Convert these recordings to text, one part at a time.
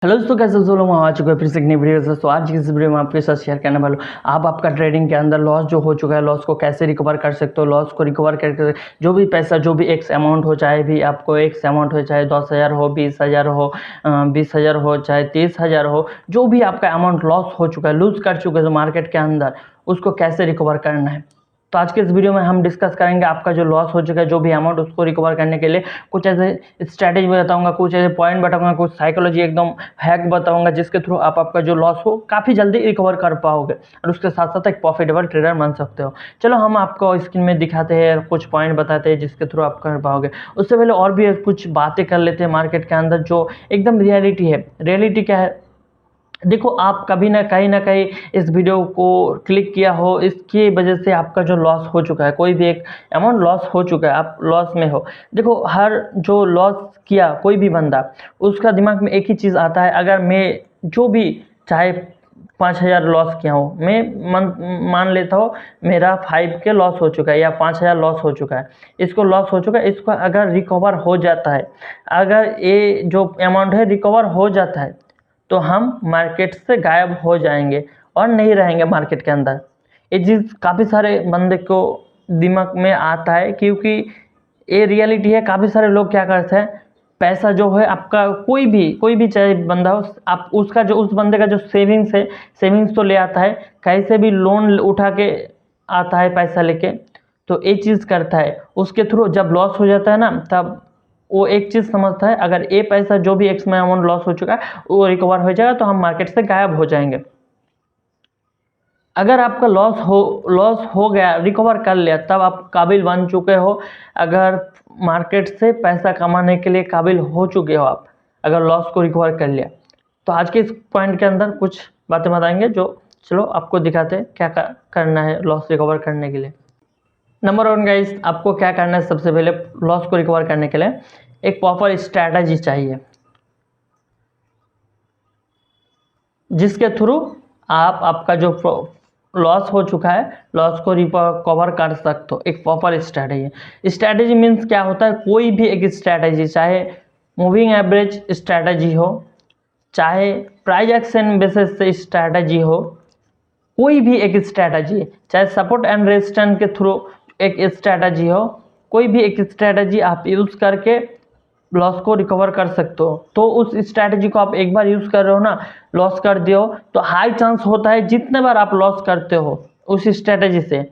Hello दोस्तों, कैसे हो लोग? आ चुके हैं फिर से एक नई वीडियो से। तो आज की इस वीडियो में आपके साथ शेयर करने वाला हूँ आप आपका ट्रेडिंग के अंदर लॉस जो हो चुका है, लॉस को कैसे रिकवर कर सकते हो। लॉस को रिकवर करके जो भी पैसा, जो भी एक्स अमाउंट हो, चाहे भी आपको एक्स अमाउंट हो, चाहे 10,000 हो, 20,000 हो, 20,000 हो, चाहे 30,000 हो, जो भी आपका अमाउंट लॉस हो चुका है, लूज कर चुके हैं मार्केट के अंदर, उसको कैसे रिकवर करना है। तो आज के इस वीडियो में हम डिस्कस करेंगे आपका जो लॉस हो चुका है, जो भी अमाउंट, उसको रिकवर करने के लिए कुछ ऐसे स्ट्रैटेजी बताऊंगा, कुछ ऐसे पॉइंट बताऊंगा, कुछ साइकोलॉजी एकदम हैक बताऊंगा, जिसके थ्रू आप आपका जो लॉस हो काफ़ी जल्दी रिकवर कर पाओगे और उसके साथ साथ एक प्रॉफिटेबल ट्रेडर बन सकते हो। चलो हम आपको स्क्रीन में दिखाते हैं, कुछ पॉइंट बताते हैं जिसके थ्रू आप कर पाओगे। उससे पहले और भी कुछ बातें कर लेते हैं मार्केट के अंदर जो एकदम रियलिटी है। रियलिटी क्या है? देखो, आप कभी ना कहीं इस वीडियो को क्लिक किया हो, इसकी वजह से आपका जो लॉस हो चुका है, कोई भी एक अमाउंट लॉस हो चुका है, आप लॉस में हो। देखो, हर जो लॉस किया कोई भी बंदा, उसका दिमाग में एक ही चीज़ आता है, अगर मैं जो भी, चाहे 5,000 लॉस किया हो, मैं मान लेता हूँ मेरा 5K लॉस हो चुका है या 5,000 लॉस हो चुका है, इसको लॉस हो चुका है, इसको अगर रिकवर हो जाता है, अगर ये जो अमाउंट है रिकवर हो जाता है, तो हम मार्केट से गायब हो जाएंगे और नहीं रहेंगे मार्केट के अंदर। ये चीज़ काफ़ी सारे बंदे को दिमाग में आता है, क्योंकि ये रियलिटी है। काफ़ी सारे लोग क्या करते हैं, पैसा जो है आपका, कोई भी चाहे बंदा हो, आप उसका जो, उस बंदे का जो सेविंग्स है, सेविंग्स तो ले आता है, कहीं से भी लोन उठा के आता है पैसा लेके, तो ये चीज़ करता है। उसके थ्रू जब लॉस हो जाता है ना, तब वो एक चीज़ समझता है, अगर ये पैसा जो भी एक्स में अमाउंट लॉस हो चुका है वो रिकवर हो जाएगा तो हम मार्केट से गायब हो जाएंगे। अगर आपका लॉस हो गया, रिकवर कर लिया, तब आप काबिल बन चुके हो। अगर मार्केट से पैसा कमाने के लिए काबिल हो चुके हो आप, अगर लॉस को रिकवर कर लिया। तो आज के इस पॉइंट के अंदर कुछ बातें बताएंगे जो, चलो आपको दिखाते हैं क्या करना है लॉस रिकवर करने के लिए। नंबर 1 गाइस, आपको क्या करना है? सबसे पहले लॉस को रिकवर करने के लिए एक प्रॉपर स्ट्रैटेजी चाहिए, जिसके थ्रू आप आपका जो लॉस हो चुका है, लॉस को रिकवर कर सकते हो। एक प्रॉपर स्ट्रैटेजी। स्ट्रैटेजी मीन्स क्या होता है? कोई भी एक स्ट्रैटेजी, चाहे मूविंग एवरेज स्ट्रैटेजी हो, चाहे प्राइस एक्शन बेसिस से स्ट्रैटेजी हो, कोई भी एक स्ट्रैटेजी, चाहे सपोर्ट एंड रेजिस्टेंस के थ्रू एक स्ट्रैटेजी हो, कोई भी एक स्ट्रैटेजी आप यूज़ करके लॉस को रिकवर कर सकते हो। तो उस स्ट्रैटेजी को आप एक बार यूज़ कर रहे हो ना, लॉस कर दियो, तो हाई चांस होता है जितने बार आप लॉस करते हो उस स्ट्रैटेजी से,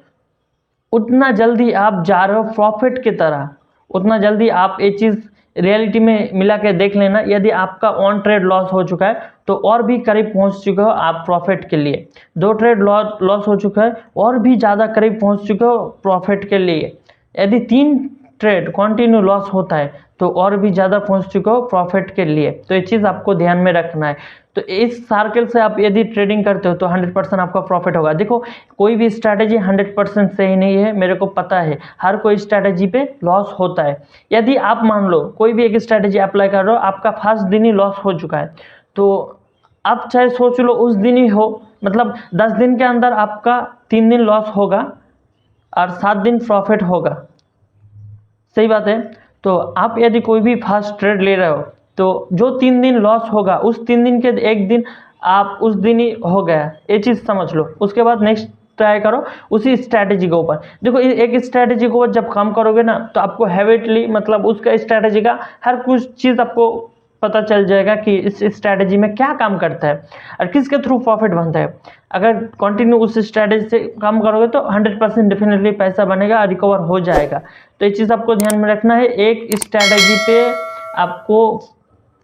उतना जल्दी आप जा रहे हो प्रॉफिट की तरह। उतना जल्दी आप ये चीज़ रियलिटी में मिला के देख लेना, यदि आपका 1 ट्रेड लॉस हो चुका है तो और भी करीब पहुंच चुके हो आप प्रॉफिट के लिए। 2 ट्रेड लॉस हो चुका है, और भी ज़्यादा करीब पहुंच चुके हो प्रॉफिट के लिए। यदि 3 ट्रेड कंटिन्यू लॉस होता है तो और भी ज़्यादा पहुंच चुके हो प्रॉफिट के लिए। तो ये चीज़ आपको ध्यान में रखना है। तो इस सर्कल से आप यदि ट्रेडिंग करते हो तो 100% आपका प्रॉफिट होगा। देखो, कोई भी स्ट्रैटेजी 100% सही नहीं है, मेरे को पता है, हर कोई स्ट्रैटेजी पे लॉस होता है। यदि आप मान लो कोई भी एक स्ट्रैटेजी अप्लाई कर रहे हो, आपका फर्स्ट दिन ही लॉस हो चुका है, तो आप चाहे सोच लो उस दिन ही हो, मतलब 10 दिन के अंदर आपका 3 दिन लॉस होगा और 7 दिन प्रॉफिट होगा। सही बात है। तो आप यदि कोई भी फास्ट ट्रेड ले रहे हो, तो जो 3 दिन लॉस होगा, उस 3 दिन के एक दिन आप उस दिन ही हो गया, ये चीज़ समझ लो। उसके बाद नेक्स्ट ट्राई करो उसी स्ट्रैटेजी के ऊपर। देखो, एक स्ट्रैटेजी को जब काम करोगे ना, तो आपको हैबिटली, मतलब उसका स्ट्रैटेजी का हर कुछ चीज़ आपको पता चल जाएगा कि इस स्ट्रैटेजी में क्या काम करता है और किसके थ्रू प्रॉफिट बनता है। अगर कंटिन्यू उस स्ट्रैटेजी से काम करोगे तो 100% डेफिनेटली पैसा बनेगा और रिकवर हो जाएगा। तो ये चीज़ आपको ध्यान में रखना है। एक स्ट्रैटेजी पे आपको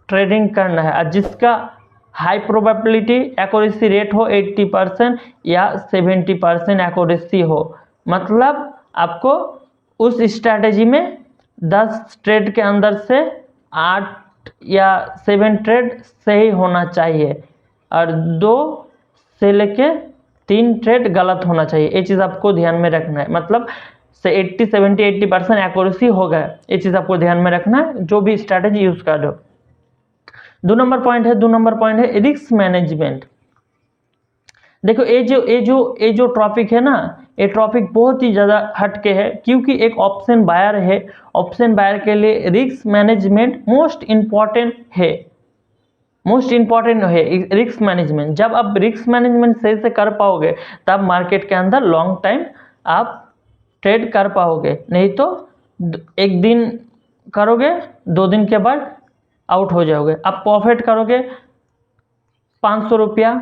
ट्रेडिंग करना है और जिसका हाई प्रोबेबिलिटी एक्यूरेसी रेट हो 80% या 70% एक्यूरेसी हो, मतलब आपको उस स्ट्रैटेजी में 10 ट्रेड के अंदर से 8 या 7 ट्रेड सही होना चाहिए और 2 से लेके 3 ट्रेड गलत होना चाहिए। ये चीज़ आपको ध्यान में रखना है। मतलब से 80% एक्यूरेसी हो गया, ये चीज़ आपको ध्यान में रखना है जो भी स्ट्रैटेजी यूज़ कर रहे हो। 2 नंबर पॉइंट है रिस्क मैनेजमेंट। देखो, ये जो टॉपिक है ना, ये टॉपिक बहुत ही ज़्यादा हटके है, क्योंकि एक ऑप्शन बायर है, ऑप्शन बायर के लिए रिस्क मैनेजमेंट मोस्ट इम्पॉर्टेंट है। मोस्ट इंपॉर्टेंट है रिस्क मैनेजमेंट। जब आप रिस्क मैनेजमेंट सही से कर पाओगे तब मार्केट के अंदर लॉन्ग टाइम आप ट्रेड कर पाओगे, नहीं तो एक दिन करोगे 2 दिन के बाद आउट हो जाओगे। आप प्रॉफिट करोगे 500 रुपया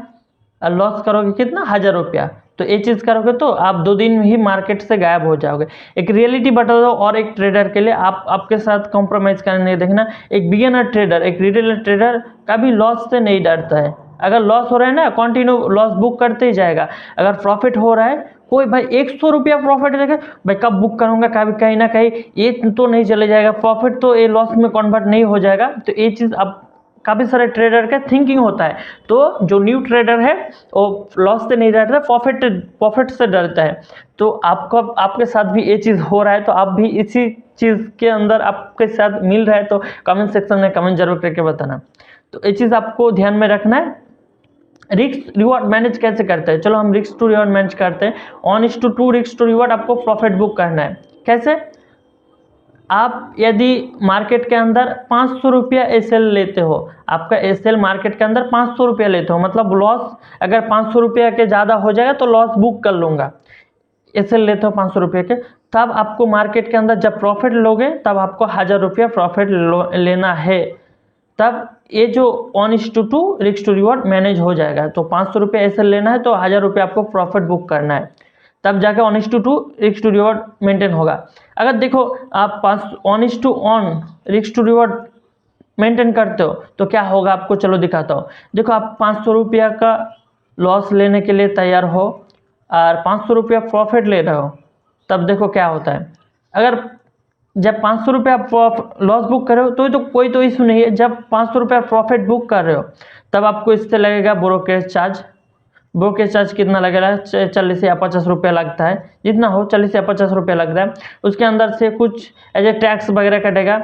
और लॉस करोगे कितना 1000 रुपया, तो ये चीज़ करोगे तो आप 2 दिन में ही मार्केट से गायब हो जाओगे। एक रियलिटी बता दो और एक ट्रेडर के लिए आप आपके साथ कॉम्प्रोमाइज़ करने देखना। एक बिगिनर ट्रेडर, एक रिटेलर ट्रेडर कभी लॉस से नहीं डरता है। अगर लॉस हो रहा है ना, कंटिन्यू लॉस बुक करते ही जाएगा। अगर प्रॉफिट हो रहा है, कोई भाई 100 रुपया प्रॉफिट देगा, भाई कब बुक करूंगा, कभी कहीं ना कहीं ये तो नहीं चले जाएगा, प्रॉफिट तो ये लॉस में कन्वर्ट नहीं हो जाएगा। तो ये चीज़ अब काफ़ी सारे ट्रेडर का थिंकिंग होता है। तो जो न्यू ट्रेडर है वो लॉस से नहीं डरता, प्रॉफिट से डरता है। तो आपको आपके साथ भी ये चीज़ हो रहा है तो आप भी इसी चीज़ के अंदर आपके साथ मिल रहा है तो कमेंट सेक्शन में कमेंट जरूर करके बताना। तो ये चीज़ आपको ध्यान में रखना है। रिस्क रिवॉर्ड मैनेज कैसे करते हैं, चलो हम रिस्क टू रिवॉर्ड मैनेज करते हैं। 1:2 रिस्क टू रिवॉर्ड आपको प्रॉफिट बुक करना है। कैसे? आप यदि मार्केट के अंदर 500 रुपया एसएल लेते हो, आपका एसएल मार्केट के अंदर 500 रुपया लेते हो, मतलब लॉस अगर 500 रुपया के ज़्यादा हो जाएगा तो लॉस बुक कर लूँगा। एसएल लेते हो 500 रुपये के, तब आपको मार्केट के अंदर जब प्रॉफिट लोगे तब आपको 1000 रुपया प्रॉफिट लेना है। तब ये जो 1:2 रिस्क टू रिवॉर्ड मैनेज हो जाएगा। तो 500 रुपया एसएल लेना है तो 1000 रुपया आपको प्रॉफिट बुक करना है, तब जाके 1:2 रिस्क टू रिवॉर्ड मेंटेन होगा। अगर देखो आप 1:1 रिस्क टू रिवॉर्ड मेंटेन करते हो तो क्या होगा आपको, चलो दिखाता हूँ। देखो आप 500 रुपया का लॉस लेने के लिए तैयार हो और 500 रुपया प्रॉफिट ले रहे हो, तब देखो क्या होता है। अगर जब 500 रुपया लॉस बुक कर रहे हो तो कोई तो इशू नहीं है। जब 500 रुपया प्रॉफिट बुक कर रहे हो तब आपको इससे लगेगा ब्रोकरेज चार्ज। ब्रोकरेज चार्ज कितना लगेगा, 40 या 50 रुपया लगता है, जितना हो 40 या 50 रुपया लगता है। उसके अंदर से कुछ एज ए टैक्स वगैरह कटेगा,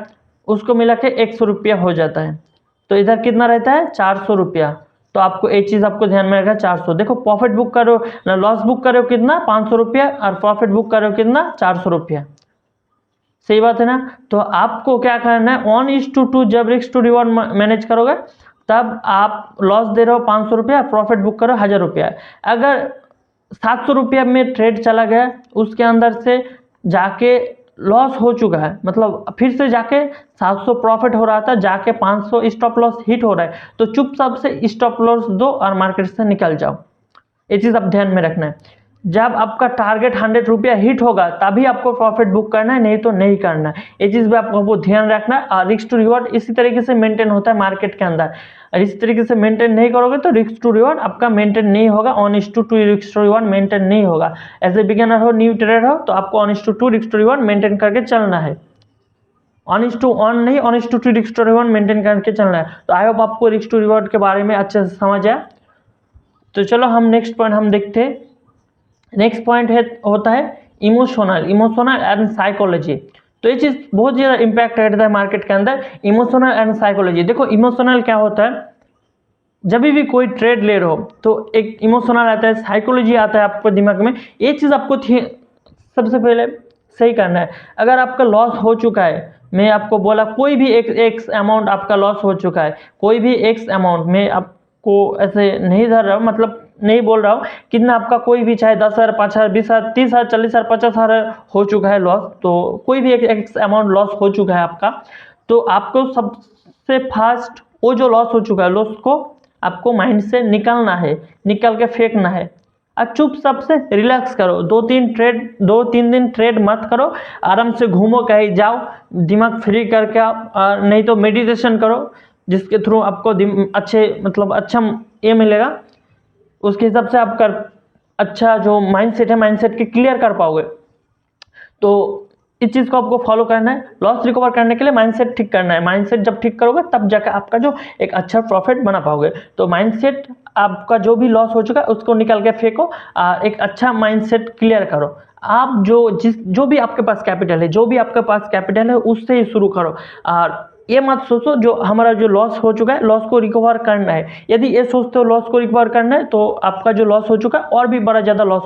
उसको मिला के 100 रुपया हो जाता है। तो इधर कितना रहता है 400 रुपया। तो आपको एक चीज़ आपको ध्यान में रखना, 400। देखो प्रॉफिट बुक करो ना, लॉस बुक करो कितना 500 रुपया और प्रॉफिट बुक करो कितना 400 रुपया। सही बात है ना। तो आपको क्या करना है, 1:2 जब रिस्क टू रिवॉर्ड मैनेज करोगे तब आप लॉस दे रहे हो 500 रुपया, प्रॉफिट बुक करो 1000 रुपया। अगर 700 रुपया में ट्रेड चला गया, उसके अंदर से जाके लॉस हो चुका है, मतलब फिर से जाके 700 प्रॉफिट हो रहा था, जाके 500 स्टॉप लॉस हिट हो रहा है, तो चुपचाप से स्टॉप लॉस दो और मार्केट से निकल जाओ। ये चीज़ आप ध्यान में रखना है। जब आपका टारगेट 100 रुपया हिट होगा तभी आपको प्रॉफिट बुक करना है, नहीं तो नहीं करना है। ये चीज़ भी आपको ध्यान रखना है। और रिस्क टू रिवॉर्ड इसी तरीके से मेंटेन होता है मार्केट के अंदर। और इस तरीके से मेंटेन नहीं करोगे तो रिस्क टू रिवॉर्ड आपका मेंटेन नहीं होगा, 1:2 रिस्क टू रिवॉर्ड मेंटेन नहीं होगा। ऐसे बिगिनर हो, न्यू ट्रेडर हो, तो आपको 1:2 रिस्क टू रिवॉर्ड मेंटेन करके चलना है। 1:1 नहीं, 1:2 रिस्क टू रिवॉर्ड मेंटेन करके चलना है। तो आई होप आपको रिस्क टू रिवॉर्ड के बारे में अच्छे से समझ आया। तो चलो हम नेक्स्ट पॉइंट हम देखते हैं। नेक्स्ट पॉइंट होता है इमोशनल एंड साइकोलॉजी। तो ये चीज़ बहुत ज़्यादा इम्पैक्ट करता है मार्केट के अंदर, इमोशनल एंड साइकोलॉजी। देखो इमोशनल क्या होता है, जब भी कोई ट्रेड ले रहे हो तो एक इमोशनल आता है, साइकोलॉजी आता है आपको दिमाग में। ये चीज़ आपको सबसे पहले सही करना है। अगर आपका लॉस हो चुका है, मैं आपको बोला कोई भी एक अमाउंट आपका लॉस हो चुका है, कोई भी एक्स अमाउंट, मैं आपको ऐसे नहीं धर रहा हूँ, मतलब नहीं बोल रहा हूँ कितना आपका, कोई भी चाहे 10,000, 5,000, 20,000, 30,000, 40,000, 50,000 हो चुका है लॉस, तो कोई भी एक अमाउंट लॉस हो चुका है आपका, तो आपको सबसे फास्ट वो जो लॉस हो चुका है लॉस को आपको माइंड से निकालना है, निकाल के फेंकना है। अब चुपचाप से रिलैक्स करो, 2-3 दिन ट्रेड मत करो, आराम से घूमो, कहीं जाओ, दिमाग फ्री करके आप, नहीं तो मेडिटेशन करो, जिसके थ्रू आपको अच्छा ये मिलेगा। उसके हिसाब से आप अच्छा जो माइंडसेट है, माइंडसेट के क्लियर कर पाओगे। तो इस चीज़ को आपको फॉलो करना है। लॉस रिकवर करने के लिए माइंडसेट ठीक करना है। माइंडसेट जब ठीक करोगे तब जाकर आपका जो एक अच्छा प्रॉफिट बना पाओगे। तो माइंडसेट आपका जो भी लॉस हो चुका है उसको निकाल के फेंको, एक अच्छा माइंडसेट क्लियर करो। आप जो भी आपके पास कैपिटल है उससे ही शुरू करो। और ये मत सोचो जो हमारा जो लॉस हो चुका है लॉस को रिकवर करना है। यदि ये सोचते हो लॉस को रिकवर करना है तो आपका जो लॉस हो चुका है और भी बड़ा ज़्यादा लॉस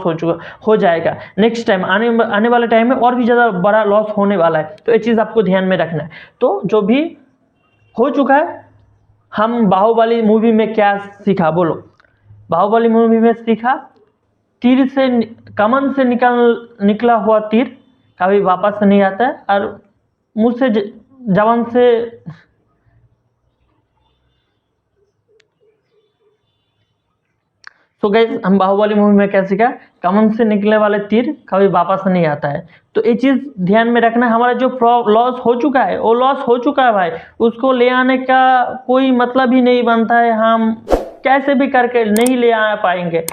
हो जाएगा। नेक्स्ट टाइम आने वाले टाइम में और भी ज़्यादा बड़ा लॉस होने वाला है। तो ये चीज़ आपको ध्यान में रखना है। तो जो भी हो चुका है हम बाहुबली मूवी में क्या सीखा बोलो? बाहुबली मूवी में सीखा तीर से कमन से निकला हुआ तीर कभी वापस नहीं आता है, और मुंह से जवान से तो गाइस हम बाहुबली मूवी में क्या सीखा? कमन से निकलने वाले तीर कभी वापस नहीं आता है। तो ये चीज़ ध्यान में रखना, हमारा जो लॉस हो चुका है वो लॉस हो चुका है भाई, उसको ले आने का कोई मतलब ही नहीं बनता है। हम कैसे भी करके नहीं ले आ पाएंगे,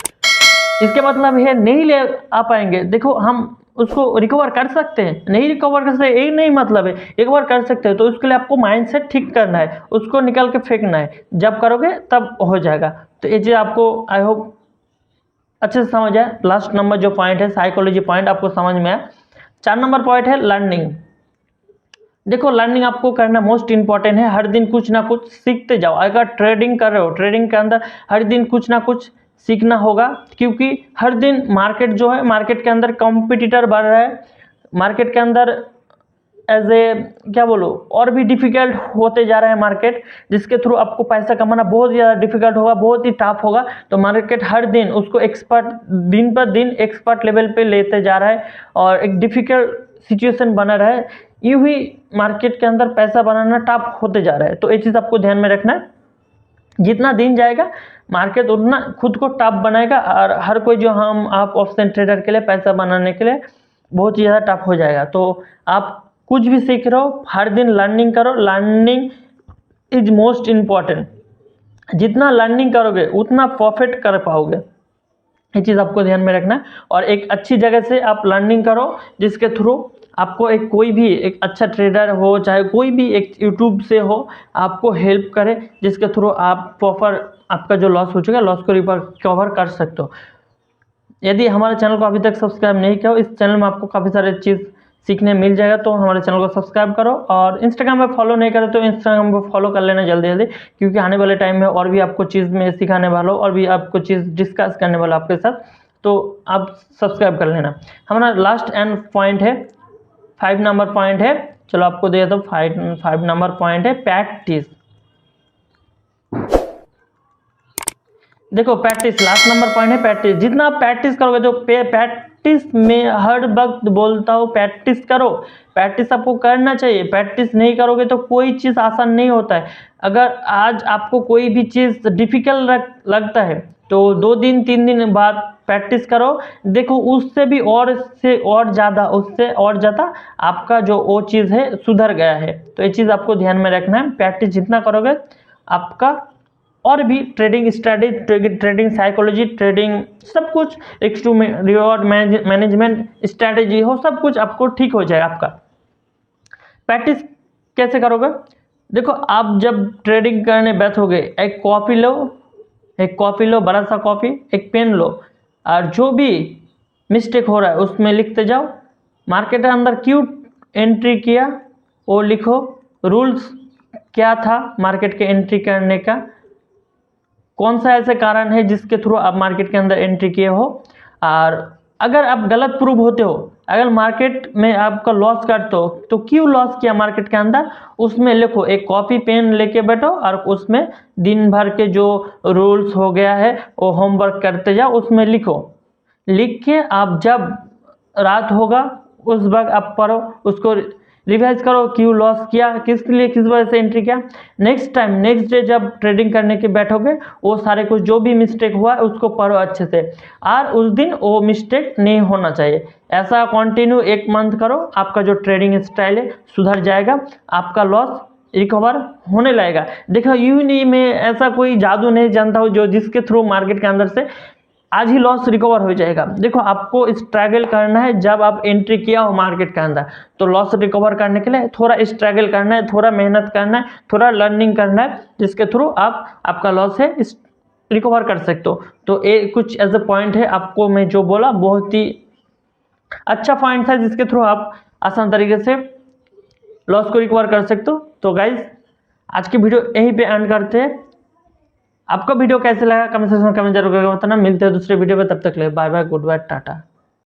इसके मतलब है नहीं ले आ पाएंगे। देखो हम उसको रिकवर कर सकते हैं, नहीं रिकवर कर सकते एक नहीं मतलब है, एक बार कर सकते हैं। तो उसके लिए आपको माइंडसेट ठीक करना है, उसको निकल के फेंकना है, जब करोगे तब हो जाएगा। तो ये चीज़ आपको आई होप अच्छे से समझ आए। लास्ट नंबर जो पॉइंट है साइकोलॉजी पॉइंट आपको समझ में आया। 4 नंबर पॉइंट है लर्निंग। देखो लर्निंग आपको करना मोस्ट इंपॉर्टेंट है, हर दिन कुछ ना कुछ सीखते जाओ। अगर ट्रेडिंग कर रहे हो, ट्रेडिंग के अंदर हर दिन कुछ ना कुछ सीखना होगा, क्योंकि हर दिन मार्केट जो है, मार्केट के अंदर कॉम्पिटिटर बढ़ रहा है, मार्केट के अंदर एज ए क्या बोलो और भी डिफिकल्ट होते जा रहा है मार्केट, जिसके थ्रू आपको पैसा कमाना बहुत ज़्यादा डिफिकल्ट होगा, बहुत ही टफ होगा। तो मार्केट हर दिन उसको एक्सपर्ट, दिन पर दिन एक्सपर्ट लेवल पे लेते जा रहा है, और एक डिफिकल्ट सिचुएशन बना रहा है। यूँ ही मार्केट के अंदर पैसा बनाना टफ होते जा रहा है। तो ये चीज़ आपको ध्यान में रखना है, जितना दिन जाएगा मार्केट उतना खुद को टफ बनाएगा, और हर कोई जो हम आप ऑप्शन ट्रेडर के लिए पैसा बनाने के लिए बहुत ही ज़्यादा टफ हो जाएगा। तो आप कुछ भी सीख रहे हो, हर दिन लर्निंग करो, लर्निंग इज मोस्ट इम्पॉर्टेंट। जितना लर्निंग करोगे उतना प्रॉफिट कर पाओगे, ये चीज़ आपको ध्यान में रखना है। और एक अच्छी जगह से आप लर्निंग करो, जिसके थ्रू आपको एक कोई भी एक अच्छा ट्रेडर हो, चाहे कोई भी एक यूट्यूब से हो, आपको हेल्प करे, जिसके थ्रू आप प्रॉपर आपका जो लॉस हो चुका है लॉस को रिकवर कर सकते हो। यदि हमारे चैनल को अभी तक सब्सक्राइब नहीं किया हो, इस चैनल में आपको काफ़ी सारे चीज़ सीखने मिल जाएगा, तो हमारे चैनल को सब्सक्राइब करो। और इंस्टाग्राम पे फॉलो नहीं करो तो इंस्टाग्राम पे फॉलो कर लेना जल्दी जल्दी, क्योंकि आने वाले टाइम में और भी आपको चीज़ में सिखाने वाला हो, और भी आपको चीज़ डिस्कस करने वाला आपके साथ, तो आप सब्सक्राइब कर लेना। हमारा लास्ट एंड पॉइंट है 5 नंबर पॉइंट है, चलो आपको दे दो 5 नंबर पॉइंट है प्रैक्टिस। देखो प्रैक्टिस लास्ट नंबर पॉइंट है प्रैक्टिस। जितना आप प्रैक्टिस करोगे, तो प्रैक्टिस में हर वक्त बोलता हूँ प्रैक्टिस करो, प्रैक्टिस आपको करना चाहिए। प्रैक्टिस नहीं करोगे तो कोई चीज़ आसान नहीं होता है। अगर आज आपको कोई भी चीज़ डिफिकल्ट लगता है, तो 2 दिन 3 दिन बाद प्रैक्टिस करो, देखो उससे भी और से और ज़्यादा, उससे और ज़्यादा आपका जो वो चीज़ है सुधर गया है। तो ये चीज़ आपको ध्यान में रखना है, प्रैक्टिस जितना करोगे आपका और भी trading strategy, trading psychology, trading सब कुछ, रिवॉर्ड मैनेजमेंट स्ट्रैटेजी हो, सब कुछ आपको ठीक हो जाएगा आपका। प्रैक्टिस कैसे करोगे? देखो आप जब ट्रेडिंग करने बैठोगे, एक कॉपी लो, बड़ा सा कॉपी, एक पेन लो, और जो भी मिस्टेक हो रहा है उसमें लिखते जाओ। मार्केट के अंदर क्यों एंट्री किया वो लिखो, रूल्स क्या था मार्केट के एंट्री करने का, कौन सा ऐसे कारण है जिसके थ्रू आप मार्केट के अंदर एंट्री किए हो। और अगर आप गलत प्रूव होते हो, अगर मार्केट में आपका लॉस करते हो, तो क्यों लॉस किया मार्केट के अंदर, उसमें लिखो। एक कॉपी पेन लेके बैठो और उसमें दिन भर के जो रूल्स हो गया है वो होमवर्क करते जाओ, उसमें लिखो। लिख के आप जब रात होगा उस वक्त आप पढ़ो, उसको रिवाइज करो, क्यों लॉस किया, किस लिए, किस वजह से एंट्री किया। नेक्स्ट टाइम, नेक्स्ट डे जब ट्रेडिंग करने के बैठोगे, वो सारे कुछ जो भी मिस्टेक हुआ है उसको पढ़ो अच्छे से, और उस दिन वो मिस्टेक नहीं होना चाहिए। ऐसा कंटिन्यू 1 मंथ करो, आपका जो ट्रेडिंग स्टाइल है सुधर जाएगा, आपका लॉस रिकवर होने लगेगा। देखो यूं नहीं, मैं ऐसा कोई जादू नहीं जानता हूँ जो जिसके थ्रू मार्केट के अंदर से आज ही लॉस रिकवर हो जाएगा। देखो आपको स्ट्रगल करना है, जब आप एंट्री किया हो मार्केट के अंदर, तो लॉस रिकवर करने के लिए थोड़ा स्ट्रगल करना है, थोड़ा मेहनत करना है, थोड़ा लर्निंग करना है, जिसके थ्रू आप आपका लॉस है रिकवर कर सकते हो। तो ये कुछ एज अ पॉइंट है, आपको मैं जो बोला बहुत ही अच्छा पॉइंट था, जिसके थ्रू आप आसान तरीके से लॉस को रिकवर कर सकते हो। तो गाइज आज की वीडियो यहीं पे एंड करते हैं। आपका वीडियो कैसे लगा कमेंट सेक्शन में कमेंट जरूर करके बताना। मिलते हैं दूसरे वीडियो में, तब तक ले bye bye, goodbye, Tata.